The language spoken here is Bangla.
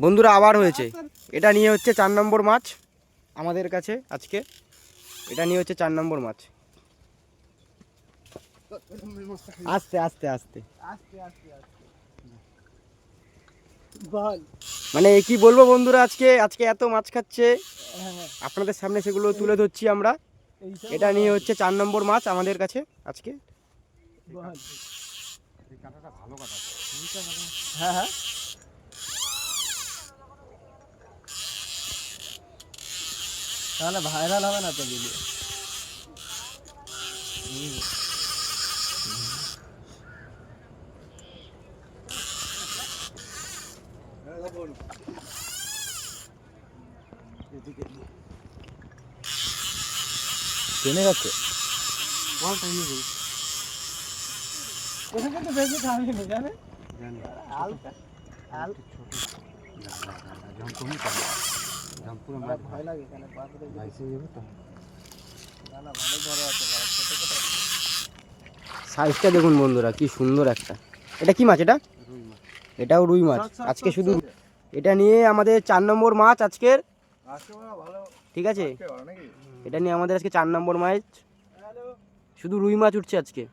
বন্ধুরা আবার হয়েছে, এটা নিয়ে হচ্ছে 4 নম্বর মাছ আমাদের কাছে আজকে। এটা নিয়ে হচ্ছে 4 নম্বর মাছ। আস্তে আস্তে আস্তে মানে কি বলবো বন্ধুরা, আজকে এত মাছ খাচ্ছে আপনাদের সামনে, সেগুলো তুলে ধরছি আমরা। এটা নিয়ে হচ্ছে 4 নম্বর মাছ আমাদের কাছে আজকে। হ্যাঁ হ্যাঁ, তাহলে ভাইরাল হবে না তো ভিডিও। টেনে যাচ্ছে কিন্তু বেশি খাওয়ানি নেই, জানে হালকা হালকা যখন তুমি পাবে যখন পুরো মাছ ভয় লাগে, এখানে পাথরে ভাইসে যাবে তো। না না, ভালো বড় আছে, ছোট ছোট সাইজটা দেখুন বন্ধুরা, কি সুন্দর একটা। এটা কি মাছ? এটা রুই মাছ। এটাও রুই মাছ আজকে শুধু। এটা নিয়ে আমাদের 4 নম্বর মাছ আজকের, ঠিক আছে? এটা নিয়ে আমাদের আজকে 4 নম্বর মাছ, শুধু রুই মাছ উঠছে আজকে।